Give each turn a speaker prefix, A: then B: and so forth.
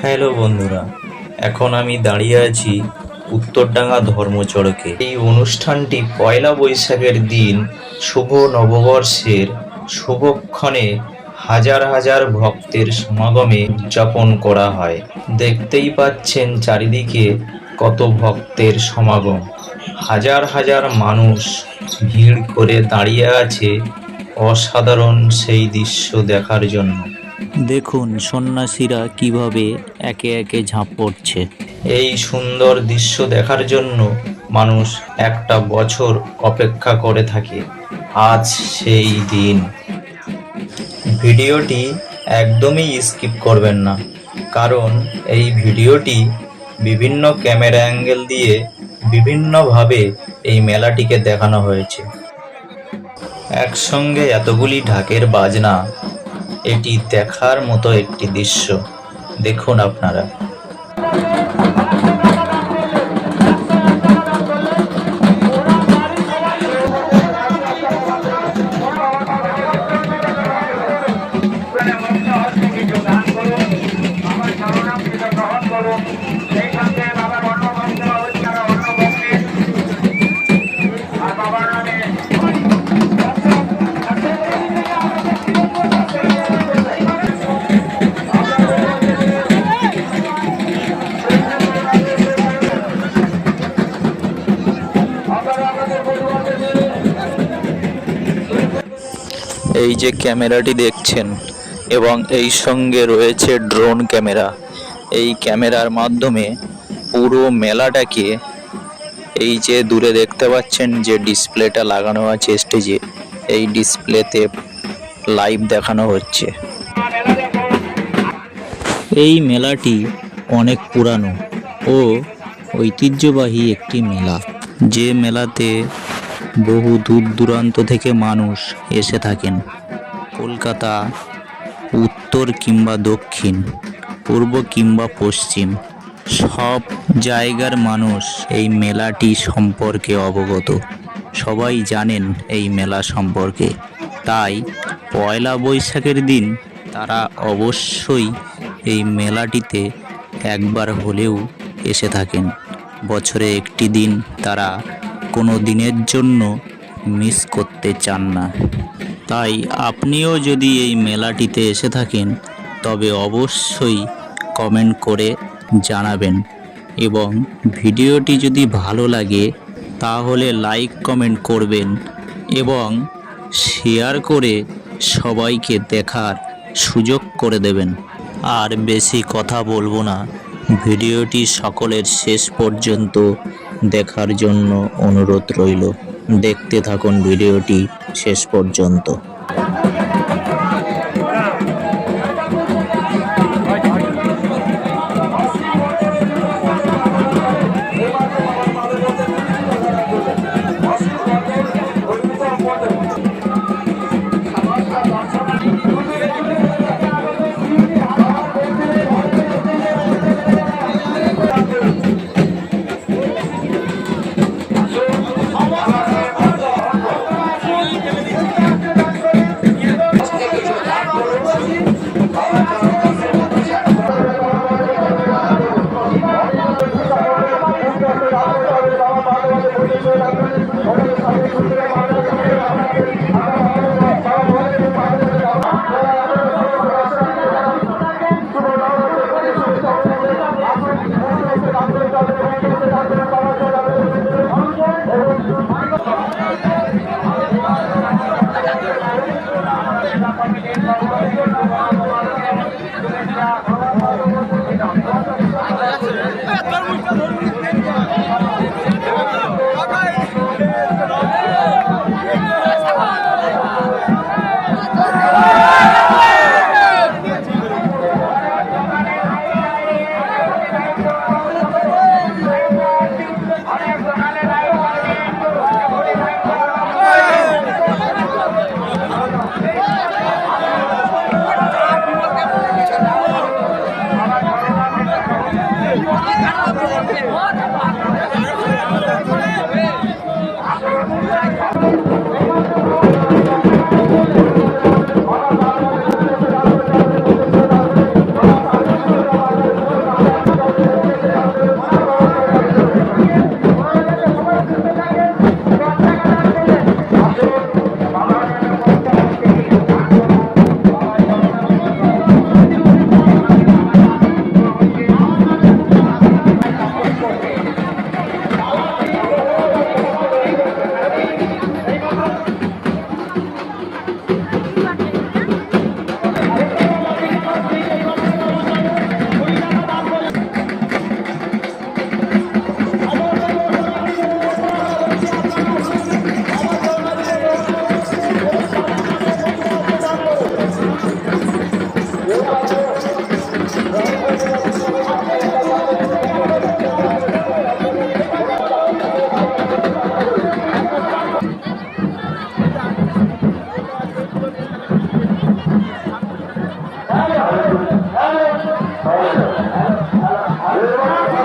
A: Hello বন্ধুরা, এখন আমি দাঁড়িয়ে আছি উত্তরডাঙ্গা ধর্মচড়কে। এই অনুষ্ঠানটি পয়লা বৈশাখের দিন শুভ নববর্ষের শুভক্ষণে হাজার হাজার ভক্তের সমাগমে উদযাপন করা হয়। দেখতেই পাচ্ছেন চারিদিকে কত ভক্তের সমাগম। হাজার হাজার মানুষ ভিড় করে দাঁড়িয়ে আছে অসাধারণ সেই দৃশ্য দেখার জন্য।
B: দেখুন সন্ন্যাসীরা কিভাবে একে একে ঝাঁপ পড়ছে।
A: এই সুন্দর দৃশ্য দেখার জন্য মানুষ একটা বছর অপেক্ষা করে থাকে। আজ সেই দিন। ভিডিওটি একদমই স্কিপ করবেন না, কারণ এই ভিডিওটি বিভিন্ন ক্যামেরা অ্যাঙ্গেল দিয়ে বিভিন্নভাবে এই মেলাটিকে দেখানো হয়েছে। একসঙ্গে এতগুলি ঢাকের বাজনা, এটি দেখার মতো একটি দৃশ্য। দেখুন আপনারা। এই যে ক্যামেরাটি দেখছেন এবং এই সঙ্গে রয়েছে ড্রোন ক্যামেরা। এই ক্যামেরার মাধ্যমে পুরো মেলাটাকে, এই যে দূরে দেখতে পাচ্ছেন যে ডিসপ্লেটা লাগানো আছে স্টেজে, এই ডিসপ্লেতে লাইভ দেখানো হচ্ছে।
B: এই মেলাটি অনেক পুরানো ও ঐতিহ্যবাহী একটি মেলা, যে মেলাতে বহু দূর দূরান্ত থেকে মানুষ এসে থাকেন। কলকাতা, উত্তর কিংবা দক্ষিণ, পূর্ব কিংবা পশ্চিম, সব জায়গার মানুষ এই মেলাটি সম্পর্কে অবগত। সবাই জানেন এই মেলা সম্পর্কে, তাই পয়লা বৈশাখের দিন তারা অবশ্যই এই মেলাটিতে একবার হলেও এসে থাকেন। বছরে একটি দিন তারা কোনো দিনের জন্য মিস করতে চান না। তাই আপনিও যদি এই মেলাটিতে এসে থাকেন তবে অবশ্যই কমেন্ট করে জানাবেন, এবং ভিডিওটি যদি ভালো লাগে তাহলে লাইক কমেন্ট করবেন এবং শেয়ার করে সবাইকে দেখার সুযোগ করে দেবেন। আর বেশি কথা বলবো না, ভিডিওটি সকলের শেষ পর্যন্ত দেখার জন্য অনুরোধ রইল। দেখতে থাকুন ভিডিওটি শেষ পর্যন্ত।
C: Gracias.